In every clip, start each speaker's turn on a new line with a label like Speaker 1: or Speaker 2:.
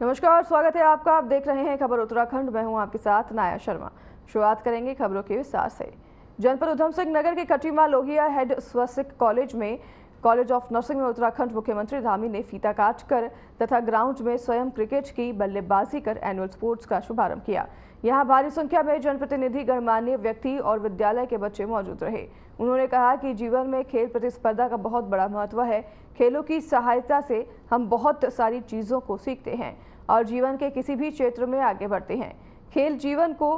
Speaker 1: नमस्कार, स्वागत है आपका। आप देख रहे हैं खबर उत्तराखंड। मैं हूं आपके साथ नाया शर्मा। शुरुआत करेंगे खबरों के विस्तार से। जनपद उधम सिंह नगर के कटीमा लोहिया हेड स्वस्तिक कॉलेज में कॉलेज ऑफ नर्सिंग में उत्तराखंड मुख्यमंत्री धामी ने फीता काट कर तथा ग्राउंड में स्वयं क्रिकेट की बल्लेबाजी कर एनुअल स्पोर्ट्स का शुभारंभ किया। यहाँ भारी संख्या में जनप्रतिनिधि, गणमान्य व्यक्ति और विद्यालय के बच्चे मौजूद रहे। उन्होंने कहा कि जीवन में खेल प्रतिस्पर्धा का बहुत बड़ा महत्व है। खेलों की सहायता से हम बहुत सारी चीज़ों को सीखते हैं और जीवन के किसी भी क्षेत्र में आगे बढ़ते हैं। खेल जीवन को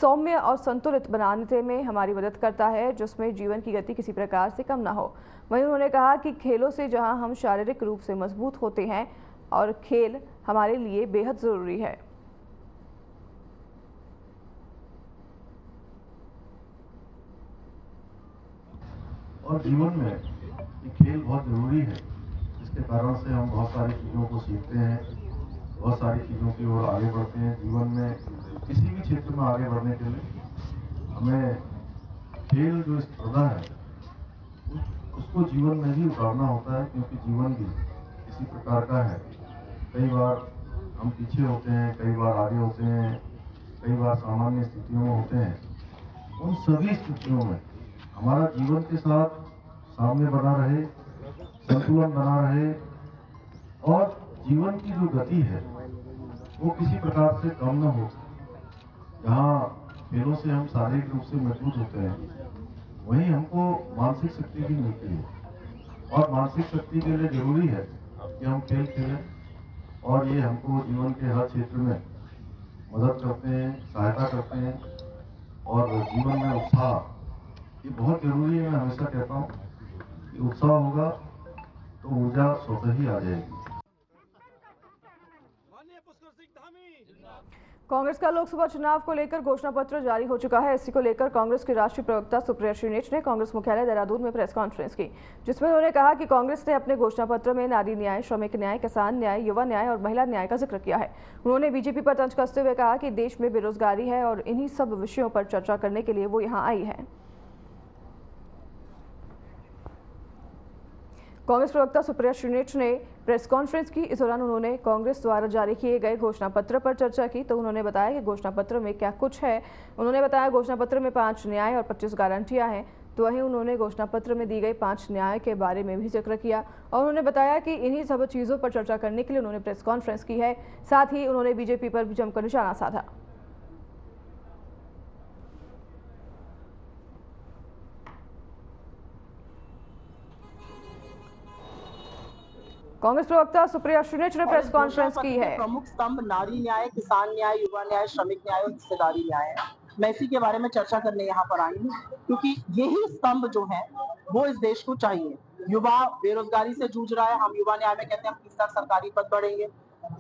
Speaker 1: सौम्य और संतुलित बनाने में हमारी मदद करता है, जिसमें जीवन की गति किसी प्रकार से कम ना हो। वहीं उन्होंने कहा कि खेलों से जहां हम शारीरिक रूप से मजबूत होते हैं और खेल हमारे लिए बेहद ज़रूरी है।
Speaker 2: और जीवन में खेल बहुत ज़रूरी है, जिसके कारण से हम बहुत सारी चीज़ों को सीखते हैं, बहुत सारी चीज़ों की ओर आगे बढ़ते हैं। जीवन में किसी भी क्षेत्र में आगे बढ़ने के लिए हमें खेल जो स्पर्धा है उसको जीवन में भी उतारना होता है, क्योंकि जीवन भी इसी प्रकार का है। कई बार हम पीछे होते हैं, कई बार आगे होते हैं, कई बार सामान्य स्थितियों में होते हैं। उन सभी स्थितियों में हमारा जीवन के साथ सामने बना रहे, संतुलन बना रहे और जीवन की जो गति है वो किसी प्रकार से कम न हो। जहाँ खेलों से हम शारीरिक रूप से मजबूत होते हैं, वहीं हमको मानसिक शक्ति भी मिलती है। और मानसिक शक्ति के लिए जरूरी है कि हम खेल खेलें, और ये हमको जीवन के हर क्षेत्र में मदद करते हैं, सहायता करते हैं। और जीवन में उत्साह ये बहुत जरूरी है। मैं हमेशा कहता हूँ कि उत्साह होगा तो ऊर्जा स्वतः ही आ जाएगी।
Speaker 1: कांग्रेस का लोकसभा चुनाव को लेकर घोषणा पत्र जारी हो चुका है। इसी को लेकर कांग्रेस की राष्ट्रीय प्रवक्ता सुप्रिया श्रीनेच ने कांग्रेस मुख्यालय देहरादून में प्रेस कॉन्फ्रेंस की, जिसमें उन्होंने कहा कि कांग्रेस ने अपने घोषणा पत्र में नारी न्याय, श्रमिक न्याय, किसान न्याय, युवा न्याय और महिला न्याय का जिक्र किया है। उन्होंने बीजेपी पर तंज कसते हुए कहा कि देश में बेरोजगारी है और इन्हीं सब विषयों पर चर्चा करने के लिए वो यहाँ आई है। कांग्रेस प्रवक्ता सुप्रिया श्रीनेच ने प्रेस कॉन्फ्रेंस की। इस दौरान उन्होंने कांग्रेस द्वारा जारी किए गए घोषणा पत्र पर चर्चा की। तो उन्होंने बताया कि घोषणा पत्र में क्या कुछ है। उन्होंने बताया घोषणा पत्र में 5 न्याय और 25 गारंटियां हैं। तो वहीं उन्होंने घोषणा पत्र में दी गई 5 न्याय के बारे में भी जिक्र किया और उन्होंने बताया कि इन्हीं सब चीज़ों पर चर्चा करने के लिए उन्होंने प्रेस कॉन्फ्रेंस की है। साथ ही उन्होंने बीजेपी पर भी जमकर निशाना साधा। कांग्रेस प्रवक्ता सुप्रिया श्रीनेच ने प्रेस कॉन्फ्रेंस की है।
Speaker 3: प्रमुख स्तंभ नारी न्याय, किसान न्याय, युवा न्याय, श्रमिक न्याय और हिस्सेदारी न्याय है। मैं इसी के बारे में चर्चा करने यहाँ पर आई हूँ, क्योंकि यही स्तंभ जो है वो इस देश को चाहिए। युवा बेरोजगारी से जूझ रहा है। हम युवा न्याय में कहते हैं हम 30 लाख सरकारी पद बढ़ेंगे,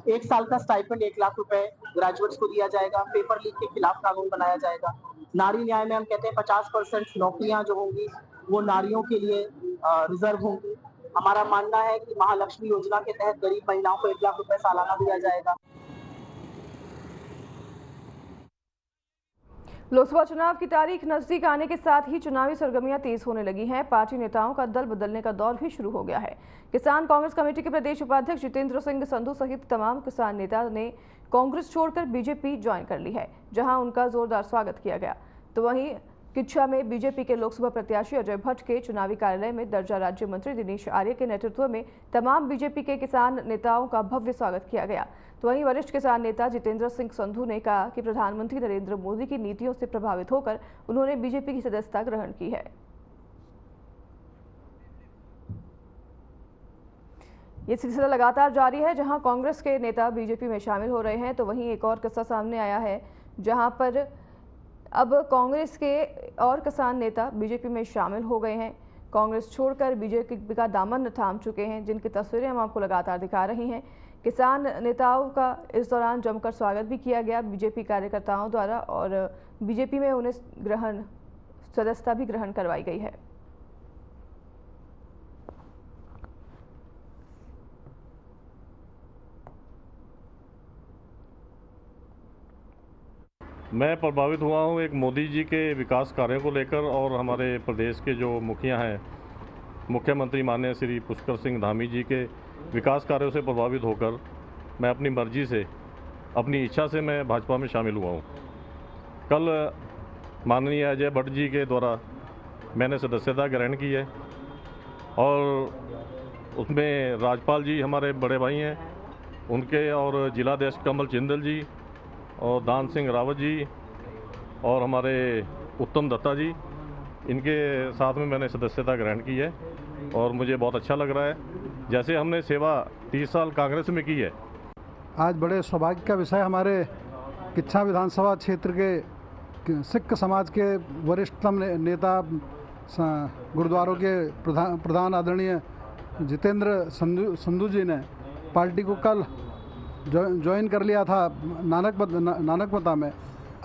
Speaker 3: 1 साल का स्टाइपेंड 1 लाख रुपए ग्रेजुएट्स को दिया जाएगा, पेपर लीक के खिलाफ कानून बनाया जाएगा। नारी न्याय में हम कहते हैं 50% नौकरियां जो होंगी वो नारियों के लिए रिजर्व होंगी। हमारा मानना है कि महालक्ष्मी योजना के तहत गरीब महिलाओं को 1 लाख रुपए सालाना दिया जाएगा।
Speaker 1: लोकसभा चुनाव की तारीख नजदीक आने के साथ ही चुनावी सरगर्मियां तेज होने लगी हैं। पार्टी नेताओं का दल बदलने का दौर भी शुरू हो गया है। किसान कांग्रेस कमेटी के प्रदेश उपाध्यक्ष जितेंद्र सिंह संधू सहित तमाम किसान नेता ने कांग्रेस छोड़कर बीजेपी ज्वाइन कर ली है, जहां उनका जोरदार स्वागत किया गया। तो वहीं किच्छा में बीजेपी के लोकसभा प्रत्याशी अजय भट्ट के चुनावी कार्यालय में दर्जा राज्य मंत्री दिनेश आर्य के नेतृत्व में तमाम बीजेपी के किसान नेताओं का भव्य स्वागत किया गया। तो वहीं वरिष्ठ किसान नेता जितेंद्र सिंह संधू ने कहा कि प्रधानमंत्री नरेंद्र मोदी की नीतियों से प्रभावित होकर उन्होंने बीजेपी की सदस्यता ग्रहण की है। ये सिलसिला लगातार जारी है, जहां कांग्रेस के नेता बीजेपी में शामिल हो रहे हैं। तो वहीं एक और किस्सा सामने आया है, जहां पर अब कांग्रेस के और किसान नेता बीजेपी में शामिल हो गए हैं। कांग्रेस छोड़कर बीजेपी का दामन थाम चुके हैं, जिनकी तस्वीरें हम आपको लगातार दिखा रही हैं। किसान नेताओं का इस दौरान जमकर स्वागत भी किया गया बीजेपी कार्यकर्ताओं द्वारा और बीजेपी में उन्हें सदस्यता भी ग्रहण करवाई गई है।
Speaker 4: मैं प्रभावित हुआ हूँ एक मोदी जी के विकास कार्यों को लेकर और हमारे प्रदेश के जो मुखिया हैं, मुख्यमंत्री माननीय श्री पुष्कर सिंह धामी जी के विकास कार्यों से प्रभावित होकर मैं अपनी मर्जी से, अपनी इच्छा से मैं भाजपा में शामिल हुआ हूँ। कल माननीय अजय भट्ट जी के द्वारा मैंने सदस्यता ग्रहण की है और उसमें राजपाल जी हमारे बड़े भाई हैं, उनके और जिलाध्यक्ष कमल जिंदल जी और दान सिंह रावत जी और हमारे उत्तम दत्ता जी, इनके साथ में मैंने सदस्यता ग्रहण की है और मुझे बहुत अच्छा लग रहा है। जैसे हमने सेवा 30 साल कांग्रेस में की है।
Speaker 5: आज बड़े सौभाग्य का विषय हमारे किच्छा विधानसभा क्षेत्र के सिख समाज के वरिष्ठतम नेता गुरुद्वारों के प्रधान आदरणीय जितेंद्र संधू जी ने पार्टी को कल ज्वाइन कर लिया था नानकमता में।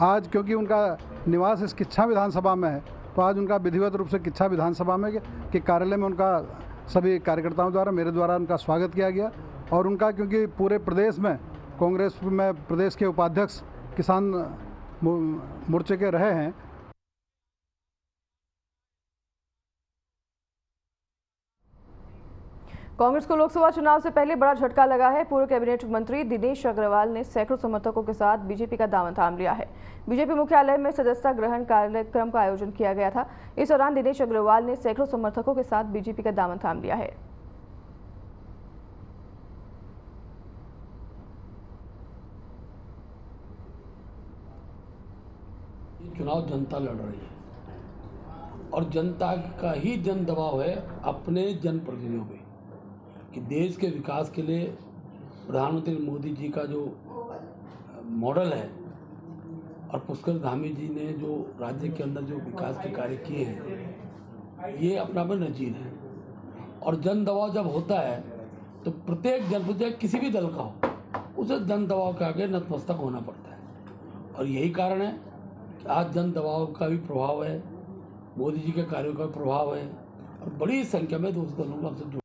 Speaker 5: आज क्योंकि उनका निवास इस किच्छा विधानसभा में है, तो आज उनका विधिवत रूप से किच्छा विधानसभा में के कार्यालय में उनका सभी कार्यकर्ताओं द्वारा, मेरे द्वारा उनका स्वागत किया गया। और उनका क्योंकि पूरे प्रदेश में कांग्रेस में प्रदेश के उपाध्यक्ष किसान मोर्चे के रहे हैं।
Speaker 1: कांग्रेस को लोकसभा चुनाव से पहले बड़ा झटका लगा है। पूर्व कैबिनेट मंत्री दिनेश अग्रवाल ने सैकड़ों समर्थकों के साथ बीजेपी का दामन थाम लिया है। बीजेपी मुख्यालय में सदस्यता ग्रहण कार्यक्रम का आयोजन किया गया था। इस दौरान दिनेश अग्रवाल ने सैकड़ों समर्थकों के साथ बीजेपी का दामन थाम लिया है।
Speaker 6: चुनाव जनता लड़ रही है और जनता का ही जन दबाव है अपने जनप्रतिनिधियों पे कि देश के विकास के लिए प्रधानमंत्री मोदी जी का जो मॉडल है और पुष्कर धामी जी ने जो राज्य के अंदर जो विकास के कार्य किए हैं, ये अपना पर नजीर है। और जन दबाव जब होता है तो प्रत्येक जनप्रतिनिधि किसी भी दल का हो, उसे जन दबाव के आगे नतमस्तक होना पड़ता है। और यही कारण है कि आज जन दबाव का भी प्रभाव है, मोदी जी के कार्यों का प्रभाव है और बड़ी संख्या में दूसरे दलों का हमसे।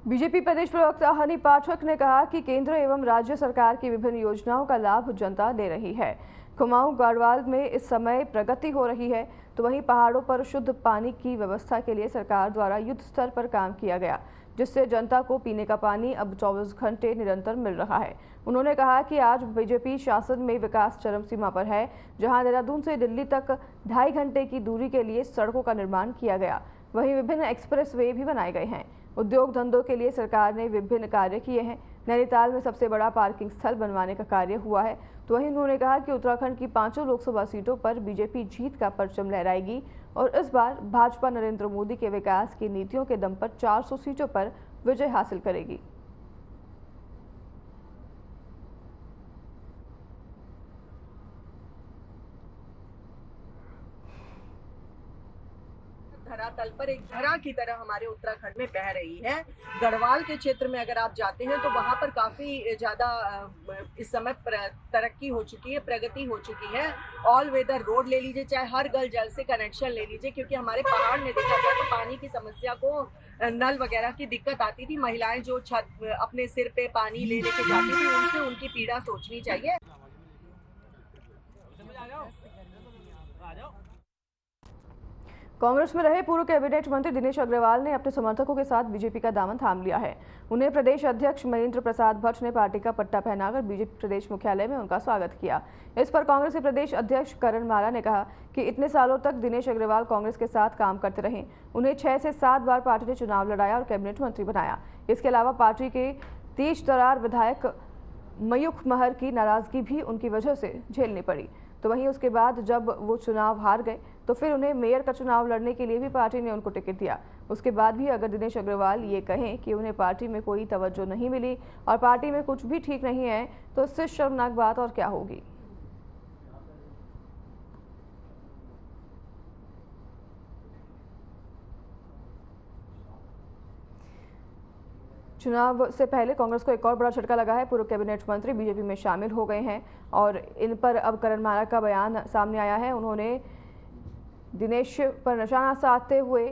Speaker 1: बीजेपी प्रदेश प्रवक्ता हनी पाठक ने कहा कि केंद्र एवं राज्य सरकार की विभिन्न योजनाओं का लाभ जनता ले रही है। कुमाऊं गढ़वाल में इस समय प्रगति हो रही है, तो वहीं पहाड़ों पर शुद्ध पानी की व्यवस्था के लिए सरकार द्वारा युद्ध स्तर पर काम किया गया, जिससे जनता को पीने का पानी अब 24 घंटे निरंतर मिल रहा है। उन्होंने कहा कि आज बीजेपी शासन में विकास चरम सीमा पर है, जहां देहरादून से दिल्ली तक 2.5 घंटे की दूरी के लिए सड़कों का निर्माण किया गया। वहीं विभिन्न एक्सप्रेस वे भी बनाए गए हैं। उद्योग धंधों के लिए सरकार ने विभिन्न कार्य किए हैं। नैनीताल में सबसे बड़ा पार्किंग स्थल बनवाने का कार्य हुआ है। तो वहीं उन्होंने कहा कि उत्तराखंड की 5 लोकसभा सीटों पर बीजेपी जीत का परचम लहराएगी और इस बार भाजपा नरेंद्र मोदी के विकास की नीतियों के दम पर 400 सीटों पर विजय हासिल करेगी।
Speaker 7: धरातल पर एक धरा की तरह हमारे उत्तराखंड में बह रही है। गढ़वाल के क्षेत्र में अगर आप जाते हैं तो वहां पर काफी ज्यादा इस समय तरक्की हो चुकी है, प्रगति हो चुकी है। ऑल वेदर रोड ले लीजिए, चाहे हर गल जल से कनेक्शन ले लीजिए, क्योंकि हमारे पहाड़ में देखा जाए तो पानी की समस्या को, नल वगैरह की दिक्कत आती थी। महिलाएं जो छत अपने सिर पे पानी ले लेके जाती थी, उनसे उनकी पीड़ा सोचनी चाहिए।
Speaker 1: कांग्रेस में रहे पूर्व कैबिनेट मंत्री दिनेश अग्रवाल ने अपने समर्थकों के साथ बीजेपी का दामन थाम लिया है। उन्हें प्रदेश अध्यक्ष महेंद्र प्रसाद भट्ट ने पार्टी का पट्टा पहनाकर बीजेपी प्रदेश मुख्यालय में उनका स्वागत किया। इस पर कांग्रेस के प्रदेश अध्यक्ष करण माला ने कहा कि इतने सालों तक दिनेश अग्रवाल कांग्रेस के साथ काम करते रहे। उन्हें 6 से 7 बार पार्टी ने चुनाव लड़ाया और कैबिनेट मंत्री बनाया। इसके अलावा पार्टी के तेज तरार विधायक मयूख महर की नाराजगी भी उनकी वजह से झेलनी पड़ी। तो वहीं उसके बाद जब वो चुनाव हार गए तो फिर उन्हें मेयर का चुनाव लड़ने के लिए भी पार्टी ने उनको टिकट दिया। उसके बाद भी अगर दिनेश अग्रवाल ये कहें कि उन्हें पार्टी में कोई तवज्जो नहीं मिली और पार्टी में कुछ भी ठीक नहीं है, तो इससे शर्मनाक बात और क्या होगी। चुनाव से पहले कांग्रेस को एक और बड़ा झटका लगा है। पूर्व कैबिनेट मंत्री बीजेपी में शामिल हो गए हैं और इन पर अब करण माला का बयान सामने आया है। उन्होंने दिनेश पर निशाना साधते हुए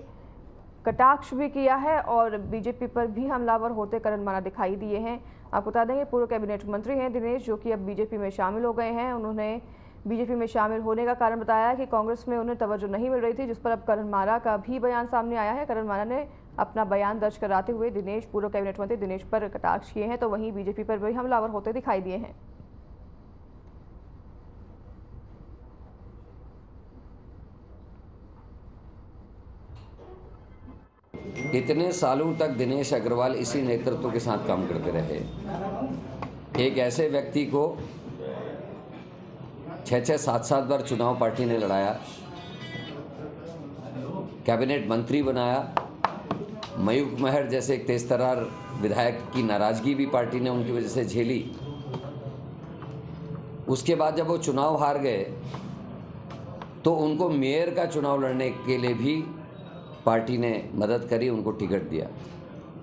Speaker 1: कटाक्ष भी किया है और बीजेपी पर भी हमलावर होते करण माना दिखाई दिए हैं। आपको बता देंगे पूर्व कैबिनेट मंत्री हैं दिनेश, जो कि अब बीजेपी में शामिल हो गए हैं। उन्होंने बीजेपी में शामिल होने का कारण बताया कि कांग्रेस में उन्हें तवज्जो नहीं मिल रही थी, जिस पर अब करण मारा का भी बयान सामने आया है। करण मारा ने अपना बयान दर्ज कराते हुए पूर्व कैबिनेट मंत्री दिनेश पर कटाक्ष किए हैं, तो वहीं बीजेपी पर भी हमलावर होते दिखाई दिए हैं।
Speaker 8: इतने सालों तक दिनेश अग्रवाल इसी नेतृत्व के साथ काम करते रहे। एक ऐसे व्यक्ति को 6-6, 7-7 बार चुनाव पार्टी ने लड़ाया, कैबिनेट मंत्री बनाया, मयूख महर जैसे एक तेजतर्रार विधायक की नाराजगी भी पार्टी ने उनकी वजह से झेली। उसके बाद जब वो चुनाव हार गए तो उनको मेयर का चुनाव लड़ने के लिए भी पार्टी ने मदद करी, उनको टिकट दिया।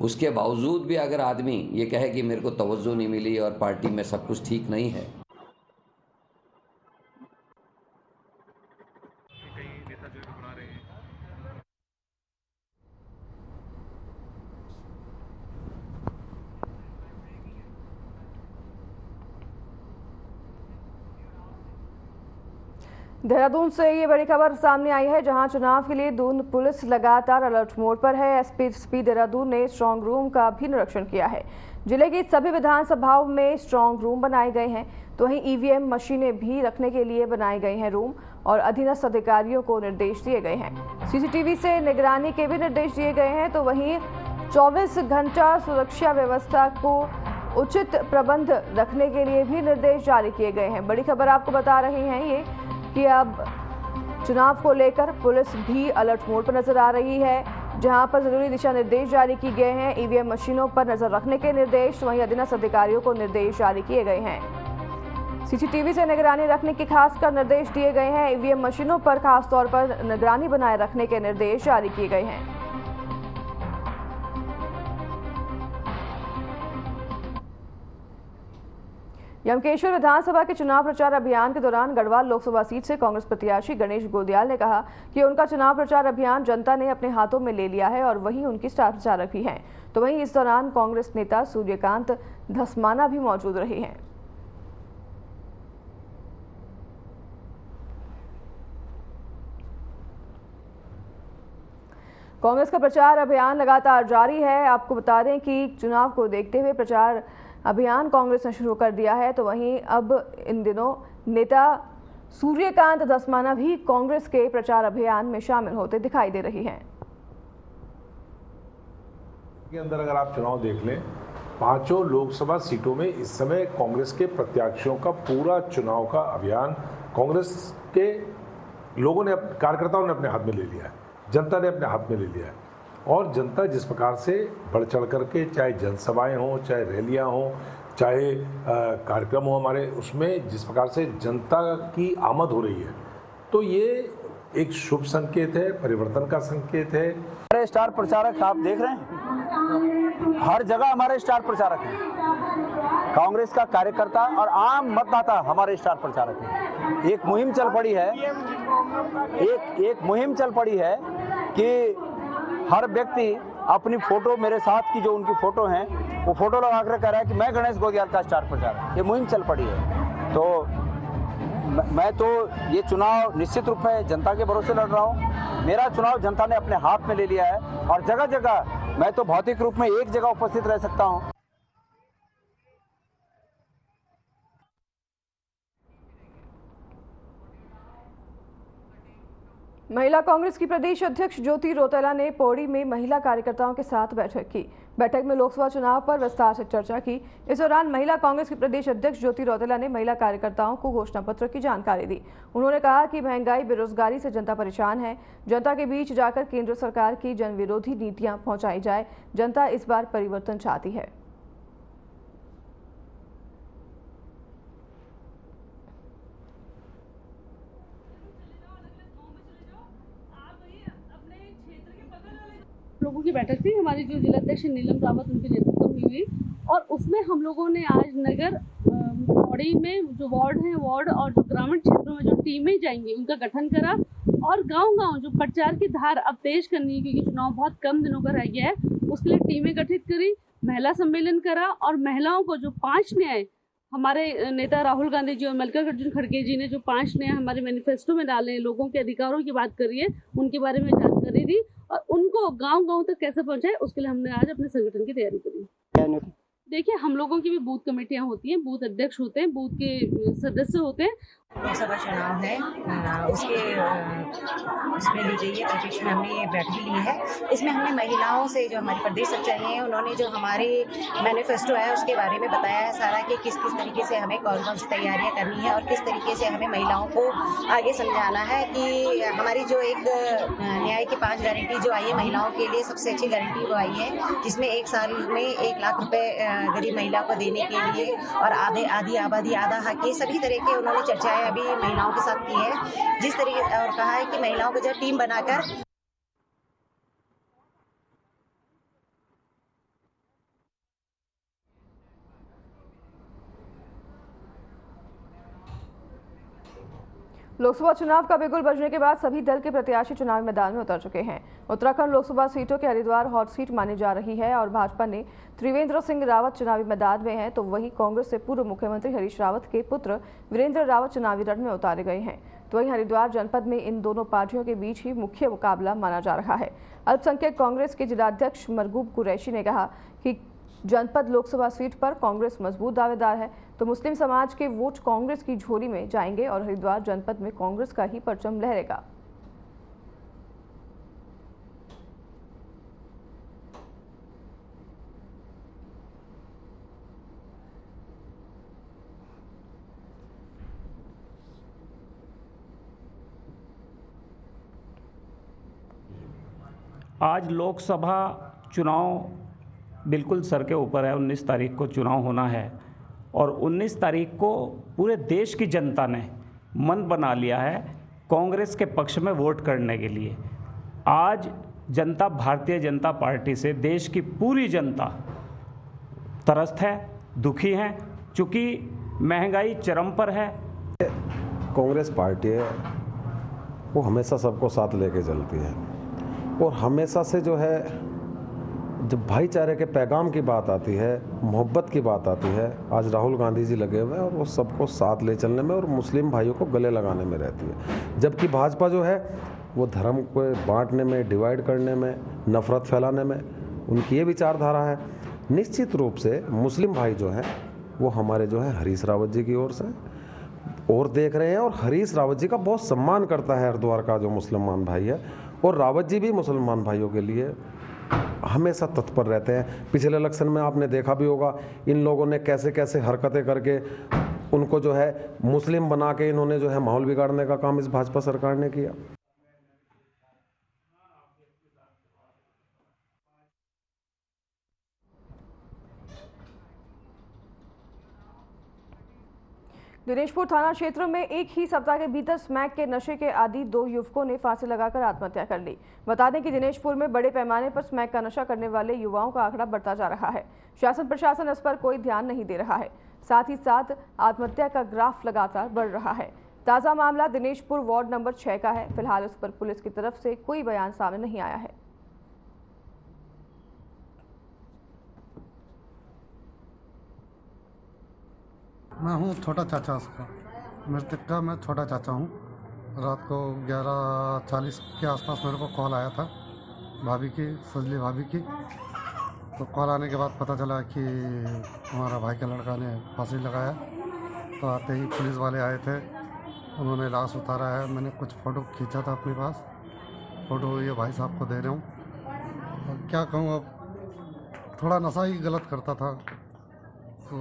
Speaker 8: उसके बावजूद भी अगर आदमी ये कहे कि मेरे को तवज्जो नहीं मिली और पार्टी में सब कुछ ठीक नहीं है,
Speaker 1: देहरादून से ये बड़ी खबर सामने आई है, जहां चुनाव के लिए दून पुलिस लगातार अलर्ट मोड पर है। एसपी देहरादून ने स्ट्रांग रूम का भी निरीक्षण किया है। जिले की सभी विधानसभाओं में स्ट्रांग रूम बनाए गए हैं, तो वहीं ईवीएम मशीनें भी रखने के लिए बनाए गए हैं रूम और अधीनस्थ अधिकारियों को निर्देश दिए गए हैं। सीसीटीवी से निगरानी के भी निर्देश दिए गए हैं, तो वहीं 24 घंटा सुरक्षा व्यवस्था को उचित प्रबंध रखने के लिए भी निर्देश जारी किए गए हैं। बड़ी खबर आपको बता रहे हैं ये कि अब चुनाव को लेकर पुलिस भी अलर्ट मोड पर नजर आ रही है, जहां पर जरूरी दिशा निर्देश जारी किए गए हैं। ईवीएम मशीनों पर नजर रखने के निर्देश, वहीं अधीनस्थ अधिकारियों को निर्देश जारी किए गए हैं। सीसीटीवी से निगरानी रखने के खासकर निर्देश दिए गए हैं। ईवीएम मशीनों पर खासतौर पर निगरानी बनाए रखने के निर्देश जारी किए गए हैं। यमकेश्वर विधानसभा के चुनाव प्रचार अभियान के दौरान गढ़वाल लोकसभा सीट से कांग्रेस प्रत्याशी गणेश गोदियाल ने कहा कि उनका चुनाव प्रचार अभियान जनता ने अपने हाथों में ले लिया है और वही उनकी स्टार प्रचारक भी हैं। तो वहीं इस दौरान कांग्रेस नेता सूर्यकांत धस्माना भी मौजूद रहे हैं। कांग्रेस का प्रचार अभियान लगातार जारी है। आपको बता दें कि चुनाव को देखते हुए प्रचार अभियान कांग्रेस ने शुरू कर दिया है, तो वहीं अब इन दिनों नेता सूर्यकांत धस्माना भी कांग्रेस के प्रचार अभियान में शामिल होते दिखाई दे रही हैं।
Speaker 9: के अंदर अगर आप चुनाव देख लें, 5 लोकसभा सीटों में इस समय कांग्रेस के प्रत्याशियों का पूरा चुनाव का अभियान कांग्रेस के लोगों ने, कार्यकर्ताओं ने अपने हाथ में ले लिया है, जनता ने अपने हाथ में ले लिया है। और जनता जिस प्रकार से बढ़ चढ़ करके, चाहे जनसभाएं हों, चाहे रैलियां हों, चाहे कार्यक्रम हो हमारे, उसमें जिस प्रकार से जनता की आमद हो रही है, तो ये एक शुभ संकेत है, परिवर्तन का संकेत है।
Speaker 10: हमारे स्टार प्रचारक आप देख रहे हैं, हर जगह हमारे स्टार प्रचारक हैं। कांग्रेस का कार्यकर्ता और आम मतदाता हमारे स्टार प्रचारक हैं। एक मुहिम चल पड़ी है, एक मुहिम चल पड़ी है कि हर व्यक्ति अपनी फोटो, मेरे साथ की जो उनकी फोटो हैं, वो फोटो लगा कर कह रहा है कि मैं गणेश गोदियाल का स्टार प्रचारक। ये मुहिम चल पड़ी है। तो मैं तो ये चुनाव निश्चित रूप में जनता के भरोसे लड़ रहा हूँ। मेरा चुनाव जनता ने अपने हाथ में ले लिया है और जगह जगह मैं तो भौतिक रूप में एक जगह उपस्थित रह सकता हूँ।
Speaker 1: महिला कांग्रेस की प्रदेश अध्यक्ष ज्योति रौतेला ने पौड़ी में महिला कार्यकर्ताओं के साथ बैठक की। बैठक में लोकसभा चुनाव पर विस्तार से चर्चा की। इस दौरान महिला कांग्रेस की प्रदेश अध्यक्ष ज्योति रौतेला ने महिला कार्यकर्ताओं को घोषणा पत्र की जानकारी दी। उन्होंने कहा कि महंगाई, बेरोजगारी से जनता परेशान है। जनता के बीच जाकर केंद्र सरकार की जन विरोधी नीतियां पहुंचाई जाए। जनता इस बार परिवर्तन चाहती है।
Speaker 11: लोगों की बैठक थी, हमारी जो जिला अध्यक्ष नीलम रावत उनके नेतृत्व में हुई और उसमें हम लोगों ने आज नगर पौड़ी में जो वार्ड हैं, वार्ड और जो ग्रामीण क्षेत्रों में जो टीमें जाएंगी उनका गठन करा और गांव-गांव जो प्रचार की धार अब तेज करनी है, क्योंकि चुनाव बहुत कम दिनों का रह गया है, उसके लिए टीमें गठित करी, महिला सम्मेलन करा और महिलाओं को जो 5 न्याय हमारे नेता राहुल गांधी जी और मल्लिकार्जुन खड़गे जी ने जो 5 न्याय हमारे मैनिफेस्टो में डाले हैं, लोगों के अधिकारों की बात करी है, उनके बारे में जानकारी दी और उनको गांव-गांव तक कैसे पहुंचाए, उसके लिए हमने आज अपने संगठन की तैयारी करी। देखिए, हम लोगों की भी बूथ कमेटियां होती हैं, बूथ अध्यक्ष होते हैं, बूथ के सदस्य होते हैं।
Speaker 12: लोकसभा चुनाव है, उसमें ली गई है प्रशिक्षण, हमने ये बैठक ली है। इसमें हमने महिलाओं से, जो हमारी प्रदेश सचिव हैं, उन्होंने जो हमारी मैनिफेस्टो है उसके बारे में बताया है सारा कि किस किस तरीके से हमें कौन कौन सी तैयारियां करनी है और किस तरीके से हमें महिलाओं को आगे समझाना है कि हमारी जो एक न्याय की 5 गारंटी जो आई है महिलाओं के लिए, सबसे अच्छी गारंटी वो आई है, जिसमें 1 साल में 1 लाख रुपए गरीब महिला को देने के लिए और आधी आबादी आधा हक, ये सभी तरह के उन्होंने चर्चाएं अभी महिलाओं के साथ की है, जिस तरीके और कहा है कि महिलाओं को जो टीम बनाकर
Speaker 1: लोकसभा चुनाव का बिगुल बजने के बाद सभी दल के प्रत्याशी चुनावी मैदान में उतर चुके हैं। उत्तराखंड लोकसभा सीटों के हरिद्वार हॉट सीट मानी जा रही है और भाजपा ने त्रिवेंद्र सिंह रावत चुनावी मैदान में हैं, तो वहीं कांग्रेस से पूर्व मुख्यमंत्री हरीश रावत के पुत्र वीरेंद्र रावत चुनावी रण में उतारे गए हैं। तो वहीं हरिद्वार जनपद में इन दोनों पार्टियों के बीच ही मुख्य मुकाबला माना जा रहा है। अल्पसंख्यक कांग्रेस के जिलाध्यक्ष मरगूब कुरैशी ने कहा कि जनपद लोकसभा सीट पर कांग्रेस मजबूत दावेदार है, तो मुस्लिम समाज के वोट कांग्रेस की झोली में जाएंगे और हरिद्वार जनपद में कांग्रेस का ही परचम लहरेगा।
Speaker 13: आज लोकसभा चुनाव बिल्कुल सर के ऊपर है। 19 तारीख को चुनाव होना है और 19 तारीख को पूरे देश की जनता ने मन बना लिया है कांग्रेस के पक्ष में वोट करने के लिए। आज जनता भारतीय जनता पार्टी से, देश की पूरी जनता त्रस्त है, दुखी है, चूँकि महंगाई चरम पर है।
Speaker 14: कांग्रेस पार्टी है वो हमेशा सबको साथ लेके चलती है और हमेशा से जो है, जब भाईचारे के पैगाम की बात आती है, मोहब्बत की बात आती है, आज राहुल गांधी जी लगे हुए हैं और वो सबको साथ ले चलने में और मुस्लिम भाइयों को गले लगाने में रहती है। जबकि भाजपा जो है वो धर्म को बांटने में, डिवाइड करने में, नफरत फैलाने में उनकी ये विचारधारा है। निश्चित रूप से मुस्लिम भाई जो हैं वो हमारे जो है हरीश रावत जी की ओर से और देख रहे हैं और हरीश रावत जी का बहुत सम्मान करता है हरिद्वार का जो मुसलमान भाई है, और रावत जी भी मुसलमान भाइयों के लिए हमेशा तत्पर रहते हैं। पिछले इलेक्शन में आपने देखा भी होगा इन लोगों ने कैसे कैसे हरकतें करके उनको जो है मुस्लिम बना के इन्होंने जो है माहौल बिगाड़ने का काम इस भाजपा सरकार ने किया।
Speaker 1: दिनेशपुर थाना क्षेत्र में एक ही सप्ताह के भीतर स्मैक के नशे के आदी 2 युवकों ने फांसी लगाकर आत्महत्या कर ली। बता दें कि दिनेशपुर में बड़े पैमाने पर स्मैक का नशा करने वाले युवाओं का आंकड़ा बढ़ता जा रहा है। शासन प्रशासन इस पर कोई ध्यान नहीं दे रहा है, साथ ही साथ आत्महत्या का ग्राफ लगातार बढ़ रहा है। ताज़ा मामला दिनेशपुर वार्ड नंबर 6 का है। फिलहाल इस पर पुलिस की तरफ से कोई बयान सामने नहीं आया है।
Speaker 5: मैं हूँ छोटा चाचा उसका, मृतक का मैं छोटा चाचा हूँ। रात को 11:40 के आसपास मेरे को कॉल आया था भाभी की, फजली भाभी की। तो कॉल आने के बाद पता चला कि हमारा भाई का लड़का ने फांसी लगाया। तो आते ही पुलिस वाले आए थे, उन्होंने लाश उतारा है। मैंने कुछ फ़ोटो खींचा था अपने पास, फ़ोटो ये भाई साहब को दे रहा हूँ। और क्या कहूँ, अब थोड़ा नशा ही गलत करता था। तो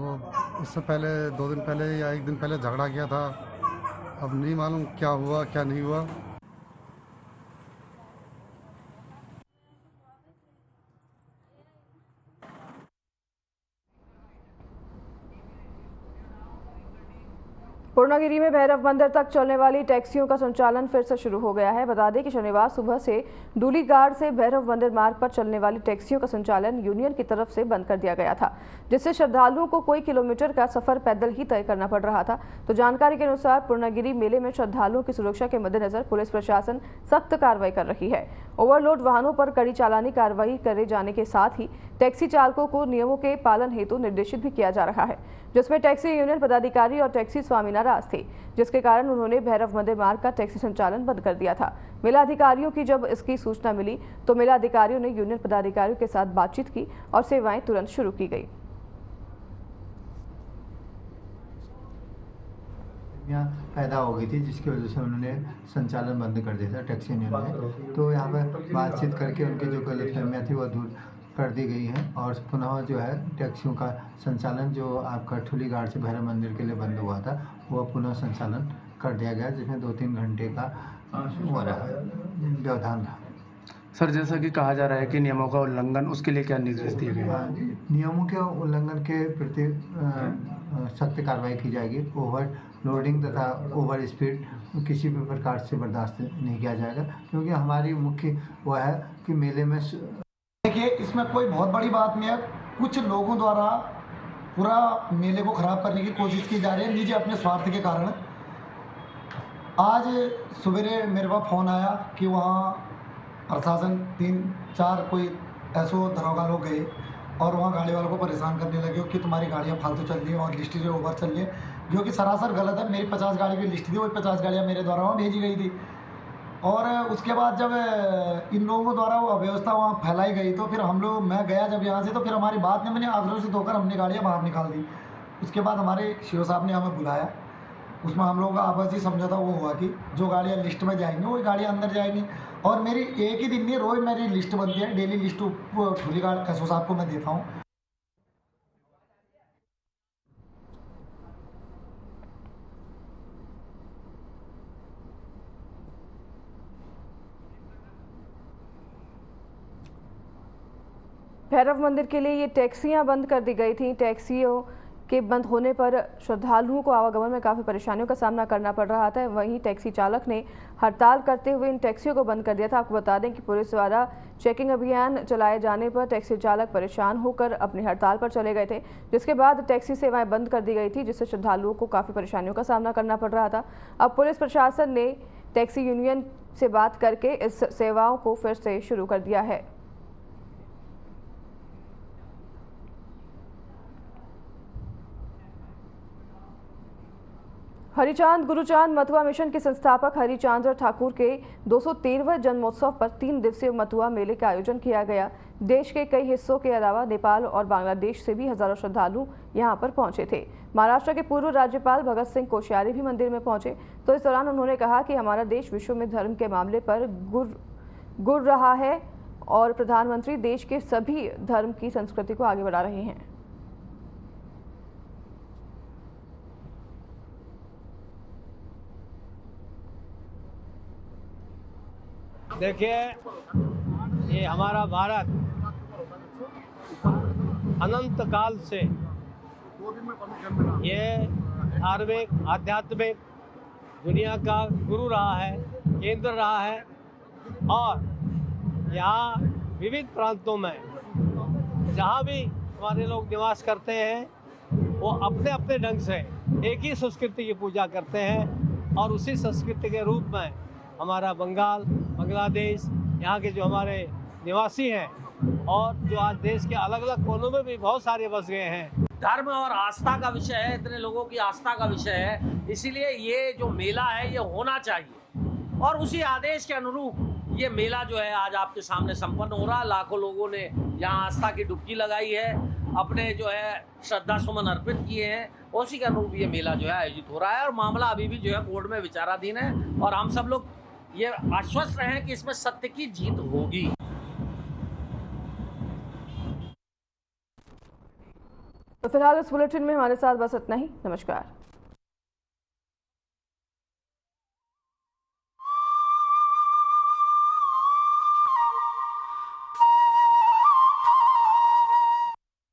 Speaker 5: उससे पहले 2 दिन पहले या 1 दिन पहले झगड़ा किया था। अब नहीं मालूम क्या हुआ क्या नहीं हुआ।
Speaker 1: पूर्णागिरी में भैरव मंदिर तक चलने वाली टैक्सियों का संचालन फिर से शुरू हो गया है। बता दें कि शनिवार सुबह से डूलीगाड़ से भैरव मंदिर मार्ग पर चलने वाली टैक्सियों का संचालन यूनियन की तरफ से बंद कर दिया गया था, जिससे श्रद्धालुओं को कई किलोमीटर का सफर पैदल ही तय करना पड़ रहा था। तो जानकारी के अनुसार पूर्णागिरी मेले में श्रद्धालुओं की सुरक्षा के मद्देनजर पुलिस प्रशासन सख्त कार्रवाई कर रही है। ओवरलोड वाहनों पर कड़ी चालानी कार्रवाई करे जाने के साथ ही टैक्सी चालकों को नियमों के पालन हेतु निर्देशित भी किया जा रहा है, जिसमें टैक्सी यूनियन पदाधिकारी और टैक्सी स्वामी नाराज थे, जिसके कारण उन्होंने भैरव मंदिर मार्ग का टैक्सी संचालन बंद कर दिया था। मेला अधिकारियों की जब इसकी सूचना मिली तो मेला अधिकारियों ने यूनियन पदाधिकारियों के साथ बातचीत की और सेवाएं तुरंत शुरू की गई।
Speaker 15: पैदा हो गई थी, जिसकी वजह से उन्होंने संचालन बंद कर दिया था टैक्सी यूनियन ने। तो यहाँ पर बातचीत करके उनकी जो गलतफहमियाँ थी वो दूर कर दी गई हैं और पुनः जो है टैक्सियों का संचालन जो आपका डूलीगाड़ से भैरव मंदिर के लिए बंद हुआ था वो पुनः संचालन कर दिया गया, जिसमें 2-3 घंटे का व्यवधान रहा।
Speaker 16: सर, जैसा कि कहा जा रहा है कि नियमों का उल्लंघन, उसके लिए क्या निर्देश दिए गए?
Speaker 15: नियमों के उल्लंघन के प्रति सख्त कार्रवाई की जाएगी। ओवर लोडिंग तथा ओवर स्पीड किसी भी प्रकार से बर्दाश्त नहीं किया जाएगा, क्योंकि हमारी मुख्य वह है कि मेले में
Speaker 17: देखिए, इसमें कोई बहुत बड़ी बात नहीं है। कुछ लोगों द्वारा पूरा मेले को खराब करने की कोशिश की जा रही है निजी अपने स्वार्थ के कारण। आज सवेरे मेरे पास फ़ोन आया कि वहाँ प्रशासन 3-4 कोई ऐसो दरोगा लोग गए और वहाँ गाड़ी वालों को परेशान करने लगे कि तुम्हारी गाड़ियाँ फालतू चल रही हैं और लिस्ट जो ओवर चल रही है, जो कि सरासर गलत है। मेरी 50 गाड़ी की लिस्ट थी, वही 50 गाड़ियाँ मेरे द्वारा वहाँ भेजी गई थी। और उसके बाद जब इन लोगों द्वारा वो अव्यवस्था वहाँ फैलाई गई तो फिर मैं गया जब यहाँ से, तो फिर हमारी बात ने मैंने आक्रोशित होकर हमने गाड़ियाँ बाहर निकाल दी। उसके बाद हमारे सीओ साहब ने हमें बुलाया, उसमें हम लोगों का आपसी समझौता वो हुआ कि जो गाड़ियाँ लिस्ट में जाएंगी वही गाड़ियाँ अंदर जाएंगी। और मेरी एक ही दिन में रोज़ मेरी लिस्ट बनती है, डेली लिस्ट डूलीगाड़ एसओ साहब को मैं देता हूँ।
Speaker 1: भैरव मंदिर के लिए ये टैक्सियां बंद कर दी गई थी। टैक्सियों के बंद होने पर श्रद्धालुओं को आवागमन में काफ़ी परेशानियों का सामना करना पड़ रहा था। वहीं टैक्सी चालक ने हड़ताल करते हुए इन टैक्सियों को बंद कर दिया था। आपको बता दें कि पुलिस द्वारा चेकिंग अभियान चलाए जाने पर टैक्सी चालक परेशान होकर अपनी हड़ताल पर चले गए थे, जिसके बाद टैक्सी सेवाएं बंद कर दी गई थी, जिससे श्रद्धालुओं को काफ़ी परेशानियों का सामना करना पड़ रहा था। अब पुलिस प्रशासन ने टैक्सी यूनियन से बात करके इस सेवाओं को फिर से शुरू कर दिया है। हरिचांद गुरुचांद मथुआ मिशन के संस्थापक हरिचांद्र ठाकुर के 213वें जन्मोत्सव पर 3 दिवसीय मथुआ मेले का आयोजन किया गया। देश के कई हिस्सों के अलावा नेपाल और बांग्लादेश से भी हजारों श्रद्धालु यहां पर पहुंचे थे। महाराष्ट्र के पूर्व राज्यपाल भगत सिंह कोश्यारी भी मंदिर में पहुंचे, तो इस दौरान उन्होंने कहा कि हमारा देश विश्व में धर्म के मामले पर गुर रहा है और प्रधानमंत्री देश के सभी धर्म की संस्कृति को आगे बढ़ा रहे हैं।
Speaker 18: देखिए, ये हमारा भारत अनंत काल से ये धार्मिक आध्यात्मिक दुनिया का गुरु रहा है, केंद्र रहा है और यहाँ विविध प्रांतों में जहाँ भी हमारे लोग निवास करते हैं वो अपने अपने ढंग से एक ही संस्कृति की पूजा करते हैं और उसी संस्कृति के रूप में हमारा बंगाल, बांग्लादेश, यहाँ के जो हमारे निवासी हैं और जो आज देश के अलग अलग कोनों में भी बहुत सारे बस गए हैं।
Speaker 19: धर्म और आस्था का विषय है, इतने लोगों की आस्था का विषय है, इसीलिए ये जो मेला है ये होना चाहिए और उसी आदेश के अनुरूप ये मेला जो है आज आपके सामने संपन्न हो रहा है। लाखों लोगों ने यहाँ आस्था की डुबकी लगाई है, अपने जो है श्रद्धा सुमन अर्पित किए हैं, उसी के अनुरूप ये मेला जो है आयोजित हो रहा है और मामला अभी भी जो है कोर्ट में विचाराधीन है और हम सब लोग ये आश्वस्त रहें कि इसमें सत्य की जीत होगी।
Speaker 1: तो फिलहाल इस बुलेटिन में हमारे साथ बस इतना ही। नमस्कार।